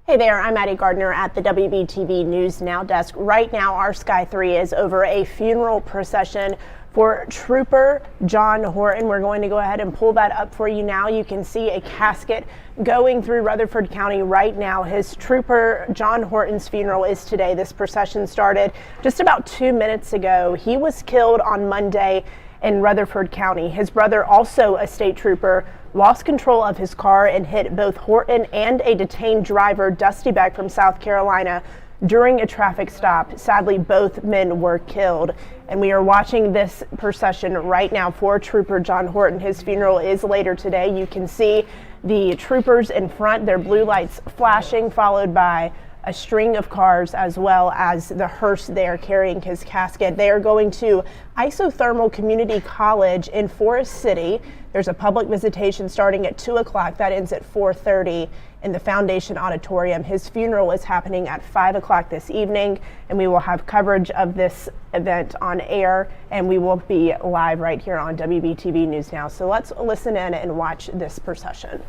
Hey there, I'm Addie Gardner at the WBTV News Now desk. Right now, our Sky 3 is over a funeral procession for Trooper John Horton. We're going to go ahead and pull that up for you now. You can see a casket going through Rutherford County right now. His Trooper John Horton's funeral is today. This procession started just about 2 minutes ago. He was killed on Monday in Rutherford County. His brother, also a state trooper, lost control of his car and hit both Horton and a detained driver, Dusty Beck from South Carolina, during a traffic stop. Sadly, both men were killed. And we are watching this procession right now for Trooper John Horton. His funeral is later today. You can see the troopers in front, their blue lights flashing, followed by a string of cars, as well as the hearse there carrying his casket. They are going to Isothermal Community College in Forest City. There's a public visitation starting at 2 o'clock. That ends at 4:30 in the Foundation Auditorium. His funeral is happening at 5 o'clock this evening, and we will have coverage of this event on air, and we will be live right here on WBTV News Now. So let's listen in and watch this procession.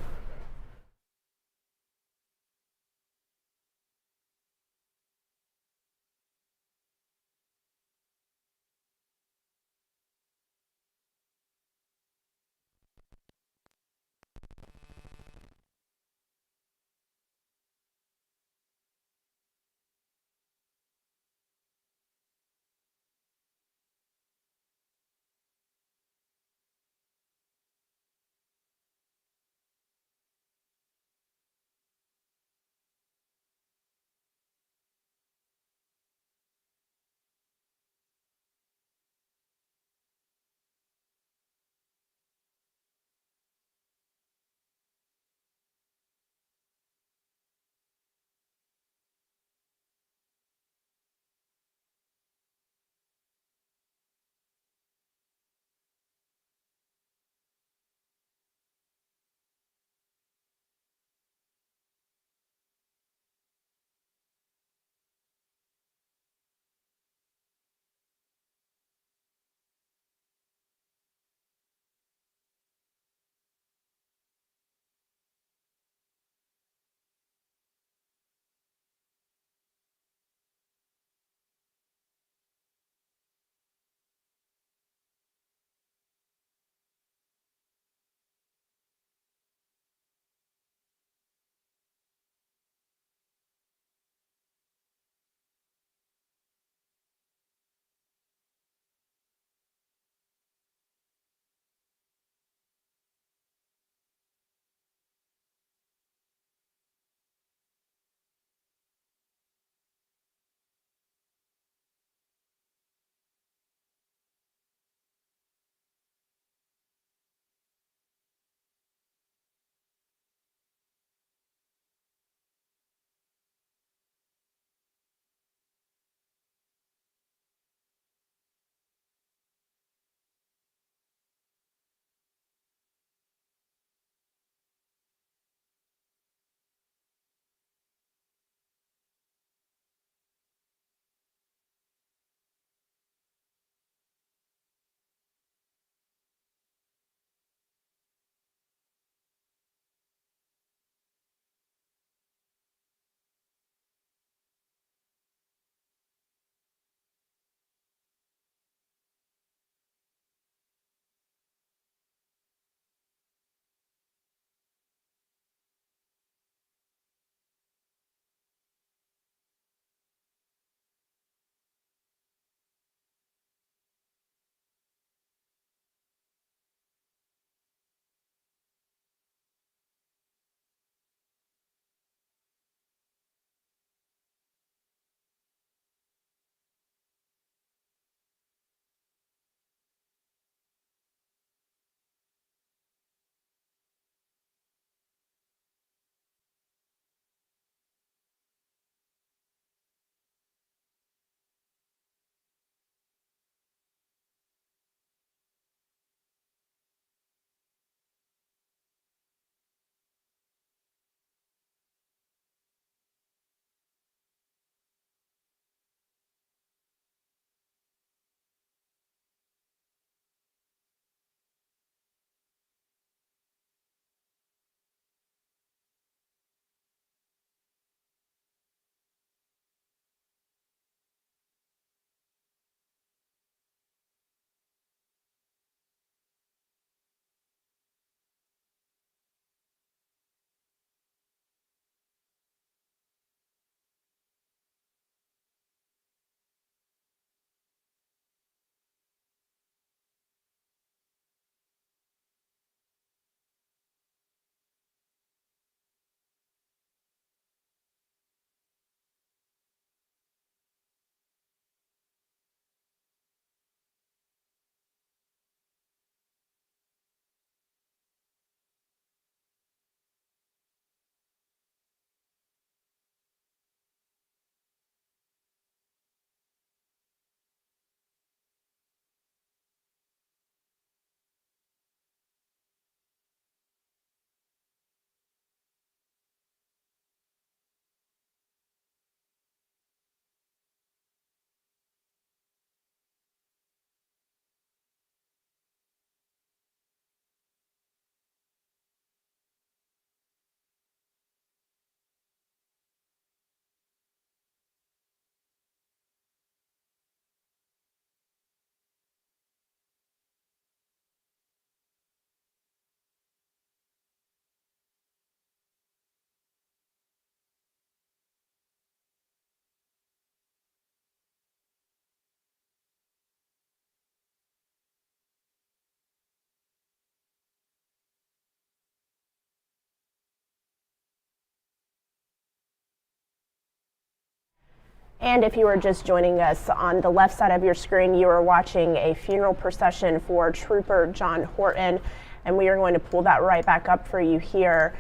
And if you are just joining us, on the left side of your screen, you are watching a funeral procession for Trooper John Horton, and we are going to pull that right back up for you here.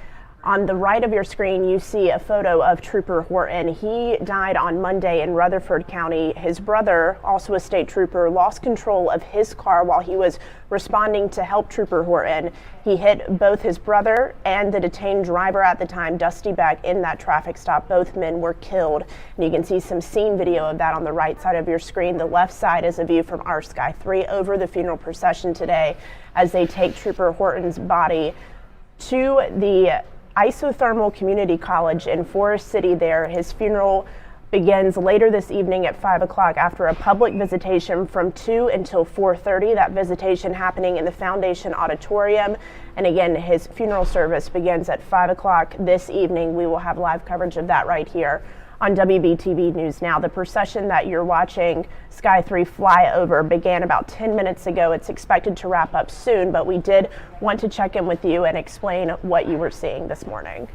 On the right of your screen, you see a photo of Trooper Horton. He died on Monday in Rutherford County. His brother, also a state trooper, lost control of his car while he was responding to help Trooper Horton. He hit both his brother and the detained driver at the time, Dusty Beck, in that traffic stop. Both men were killed. And you can see some scene video of that on the right side of your screen. The left side is a view from our Sky 3 over the funeral procession today as they take Trooper Horton's body to the Isothermal Community College in Forest City there. His funeral begins later this evening at 5 o'clock after a public visitation from 2 until 4:30. That visitation happening in the Foundation Auditorium. And again, his funeral service begins at 5 o'clock this evening. We will have live coverage of that right here on WBTV News Now. The procession that you're watching Sky 3 fly over began about 10 minutes ago. It's expected to wrap up soon, but we did want to check in with you and explain what you were seeing this morning.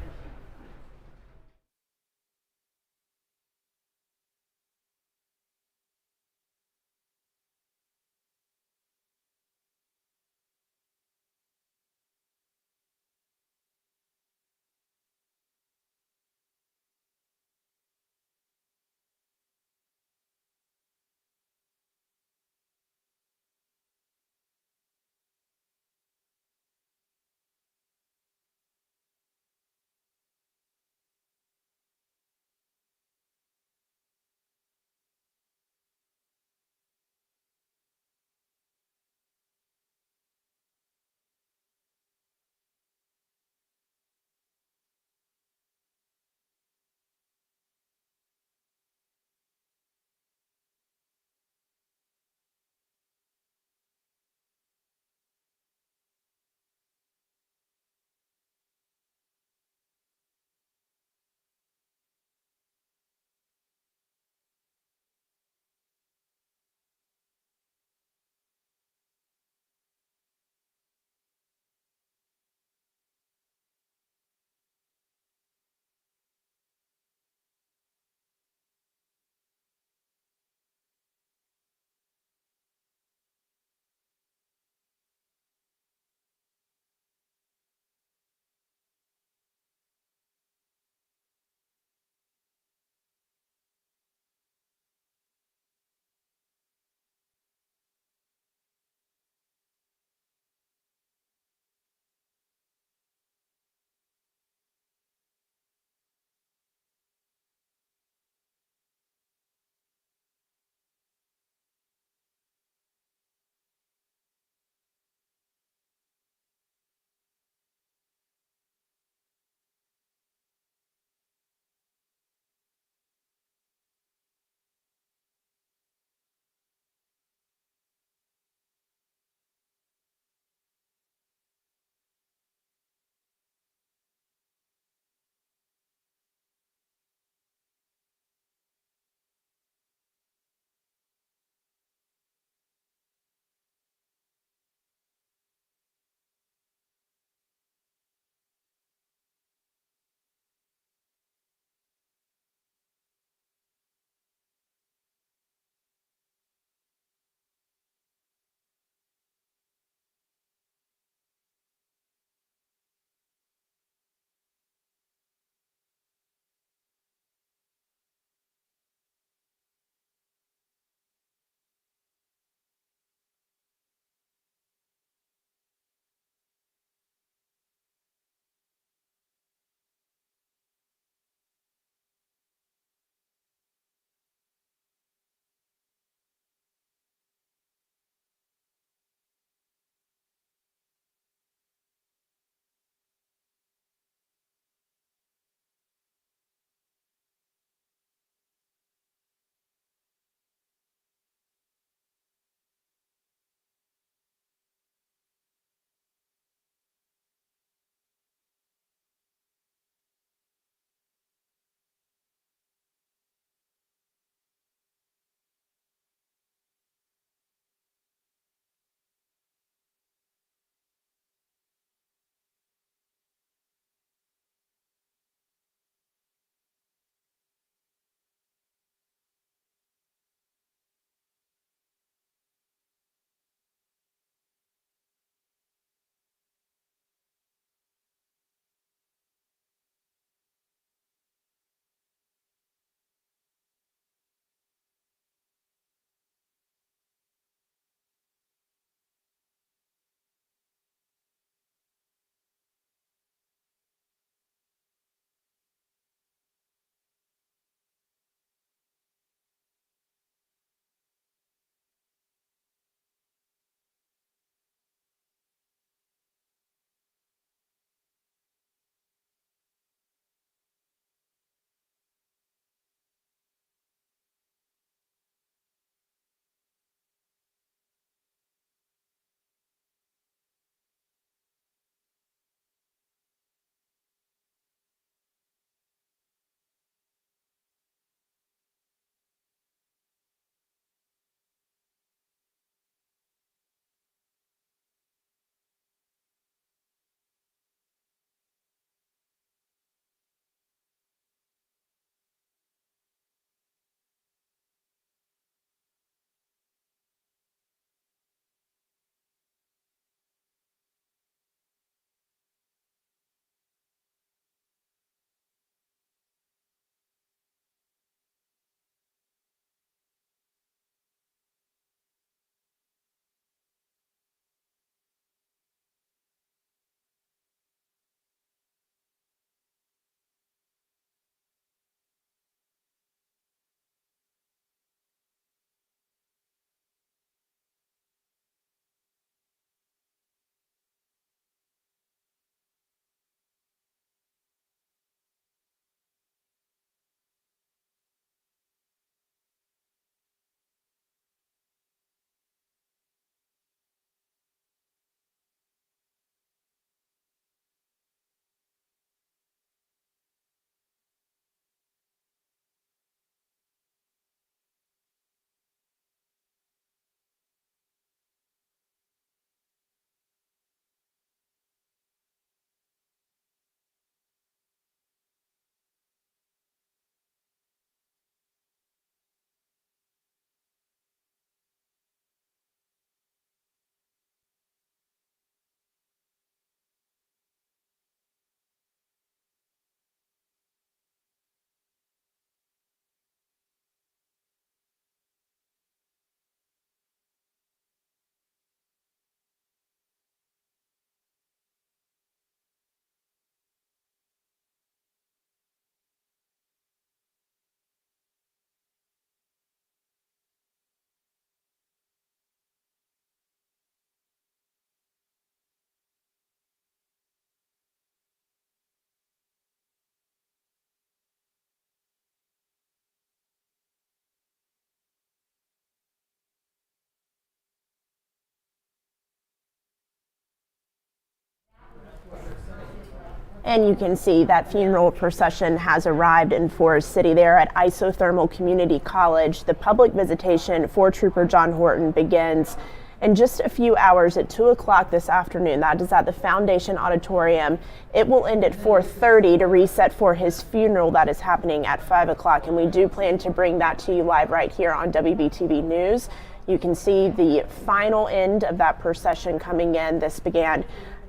And you can see that funeral procession has arrived in Forest City there at Isothermal Community College. The public visitation for Trooper John Horton begins in just a few hours at 2 o'clock this afternoon. That is at the Foundation Auditorium. It will end at 4:30 to reset for his funeral that is happening at 5 o'clock. And we do plan to bring that to you live right here on WBTV News. You can see the final end of that procession coming in. This began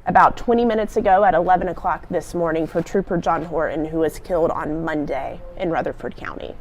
about 20 minutes ago at 11 o'clock this morning for Trooper John Horton, who was killed on Monday in Rutherford County.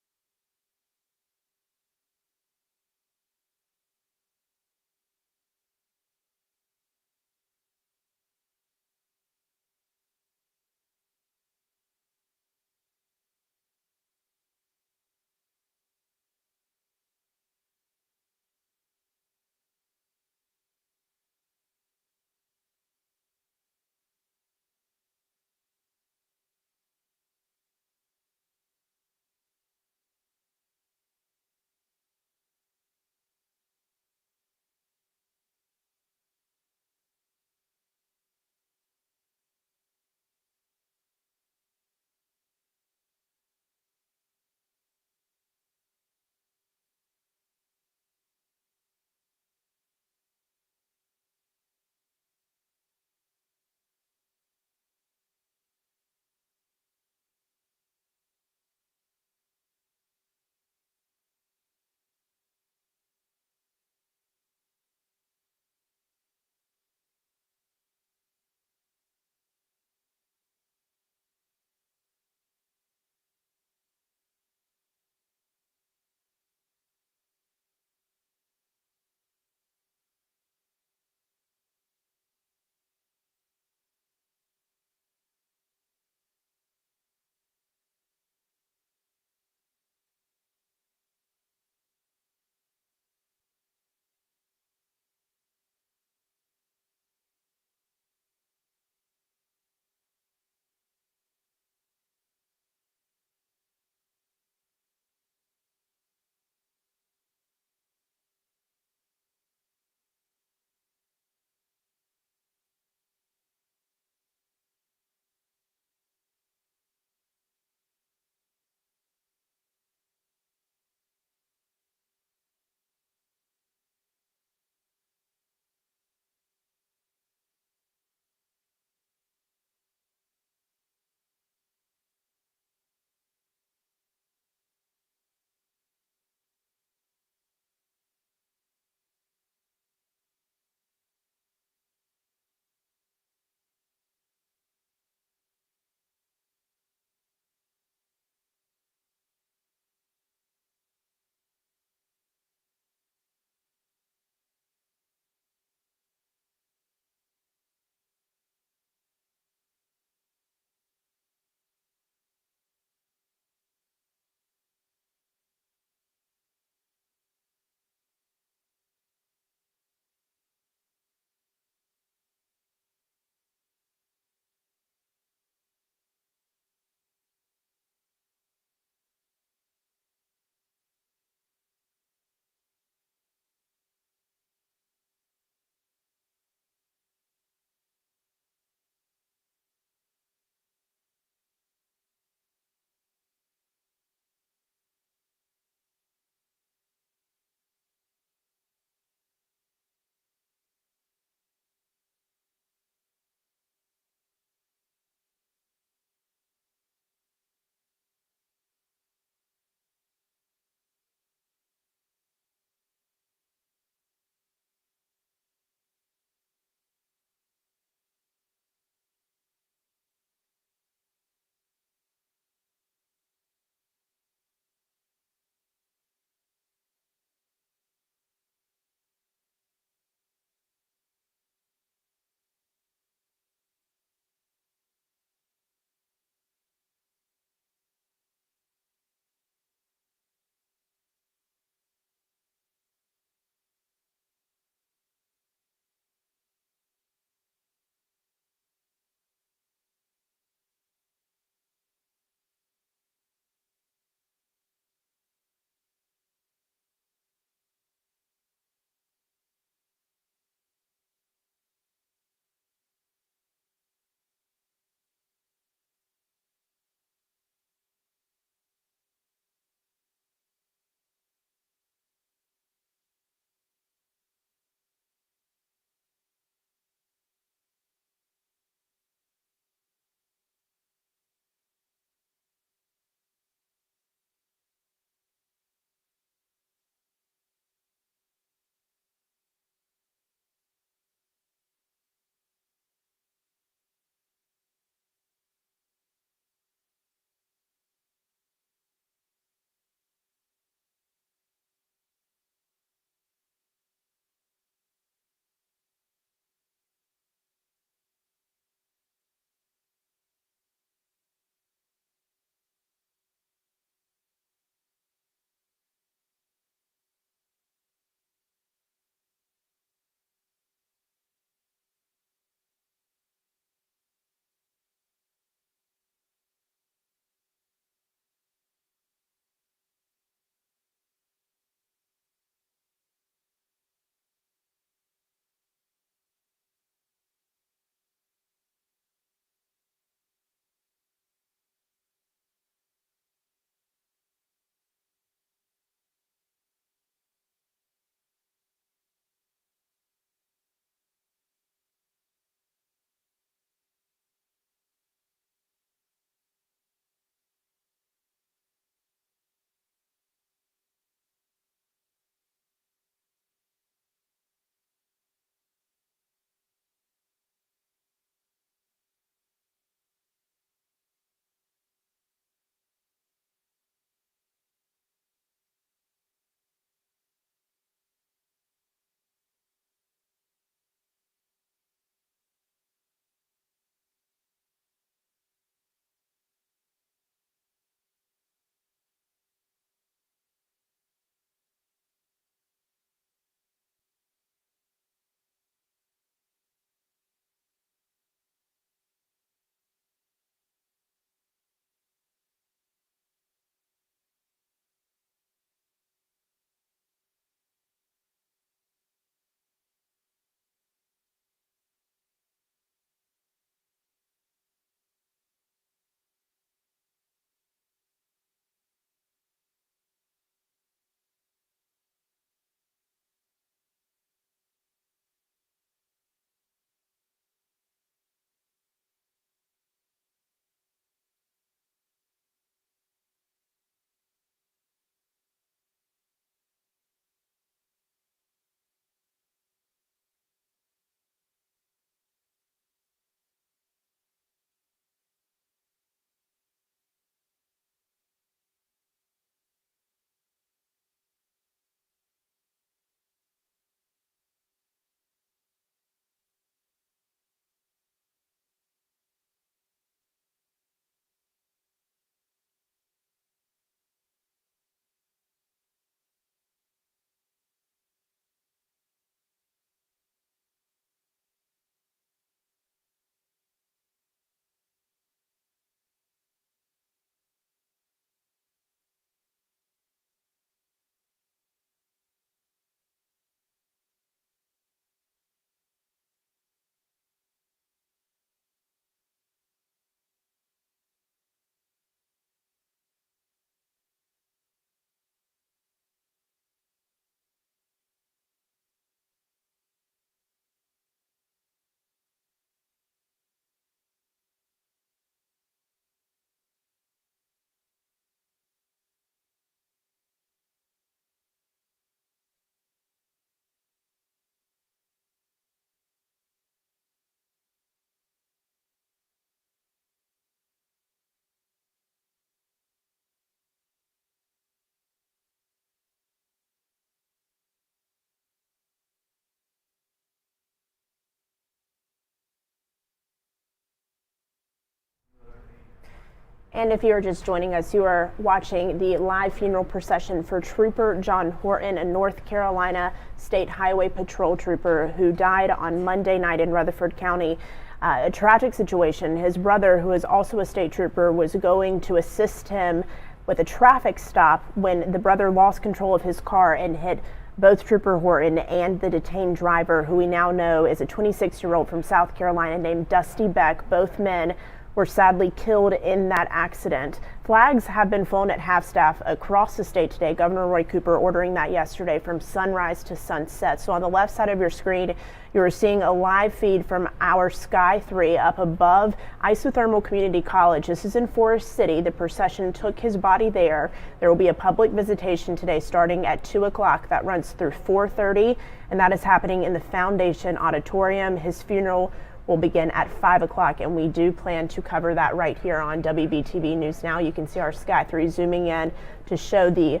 And if you're just joining us, you are watching the live funeral procession for Trooper John Horton, a North Carolina State Highway Patrol trooper who died on Monday night in Rutherford County. A tragic situation. His brother, who is also a state trooper, was going to assist him with a traffic stop when the brother lost control of his car and hit both Trooper Horton and the detained driver, who we now know is a 26-year-old from South Carolina named Dusty Beck. Both men were sadly killed in that accident. Flags have been flown at half-staff across the state today. Governor Roy Cooper ordering that yesterday from sunrise to sunset. So on the left side of your screen, you are seeing a live feed from our Sky 3 up above Isothermal Community College. This is in Forest City. The procession took his body there. There will be a public visitation today starting at 2 o'clock. That runs through 4:30, and that is happening in the Foundation Auditorium. His funeral will begin at 5 o'clock, and we do plan to cover that right here on WBTV News Now. You can see our Sky 3 zooming in to show the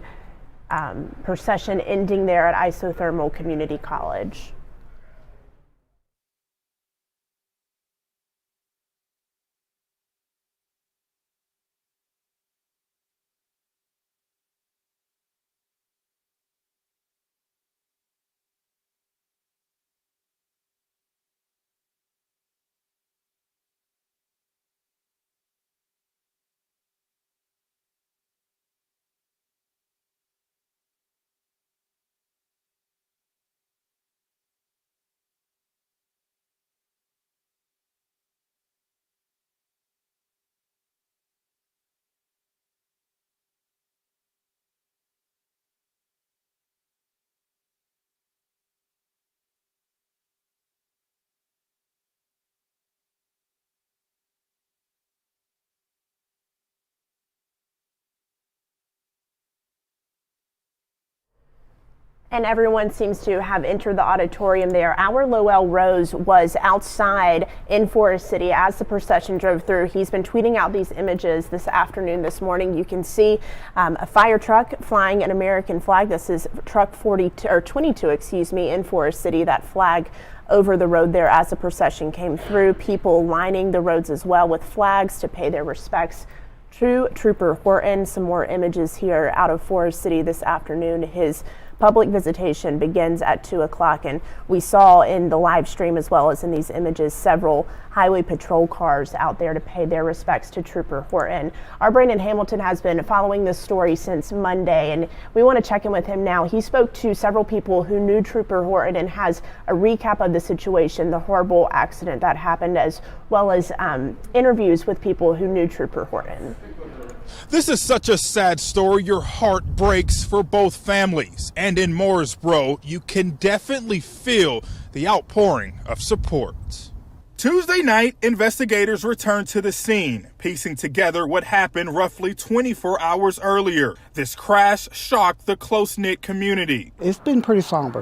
procession ending there at Isothermal Community College. And everyone seems to have entered the auditorium there. Our Lowell Rose was outside in Forest City as the procession drove through. He's been tweeting out these images this afternoon, this morning. You can see a fire truck flying an American flag. This is truck 22, in Forest City. That flag over the road there as the procession came through. People lining the roads as well with flags to pay their respects to Trooper Horton. Some more images here out of Forest City this afternoon. His public visitation begins at 2 o'clock, and we saw in the live stream as well as in these images several highway patrol cars out there to pay their respects to Trooper Horton. Our Brandon Hamilton has been following this story since Monday, and we want to check in with him now. He spoke to several people who knew Trooper Horton and has a recap of the situation, the horrible accident that happened, as well as interviews with people who knew Trooper Horton. This is such a sad story. Your heart breaks for both families. And in Mooresboro, you can definitely feel the outpouring of support. Tuesday night, investigators returned to the scene, piecing together what happened roughly 24 hours earlier. This crash shocked the close-knit community. It's been pretty somber.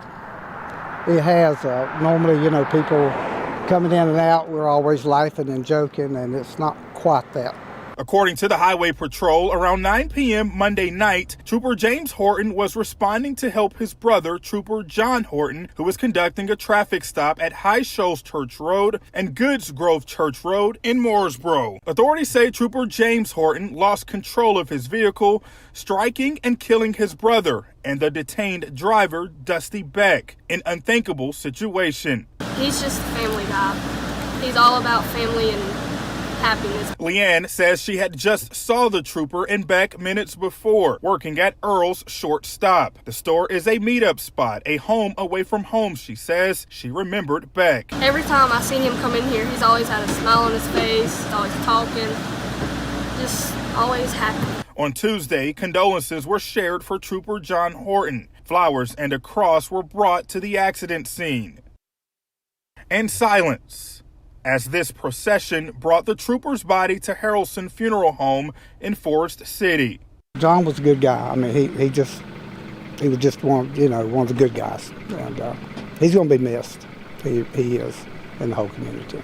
It has. Normally, people coming in and out, we're always laughing and joking, and it's not quite that. According to the Highway Patrol, around 9 p.m. Monday night, Trooper James Horton was responding to help his brother, Trooper John Horton, who was conducting a traffic stop at High Shoals Church Road and Goods Grove Church Road in Mooresboro. Authorities say Trooper James Horton lost control of his vehicle, striking and killing his brother and the detained driver, Dusty Beck, an unthinkable situation. He's just a family guy. He's all about family and happiness. Leanne says she had just saw the trooper and Beck minutes before, working at Earl's Short Stop. The store is a meetup spot, a home away from home, she says. She remembered Beck. Every time I seen him come in here, he's always had a smile on his face, always talking, just always happy. On Tuesday, condolences were shared for Trooper John Horton. Flowers and a cross were brought to the accident scene. And silence as this procession brought the trooper's body to Harrelson Funeral Home in Forest City. John was a good guy. I mean, he was just one of the good guys, and he's going to be missed. He is in the whole community.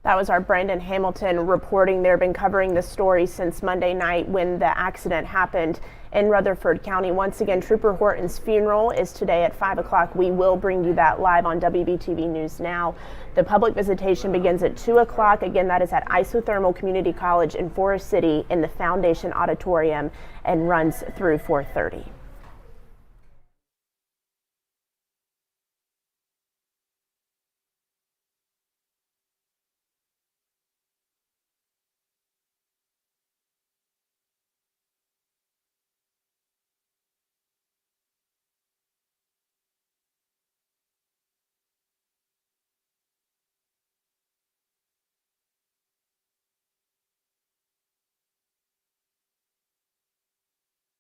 That was our Brandon Hamilton reporting. They've been covering this story since Monday night when the accident happened in Rutherford County. Once again, Trooper Horton's funeral is today at 5 o'clock. We will bring you that live on WBTV News Now. The public visitation begins at 2 o'clock. Again, that is at Isothermal Community College in Forest City in the Foundation Auditorium and runs through 4:30.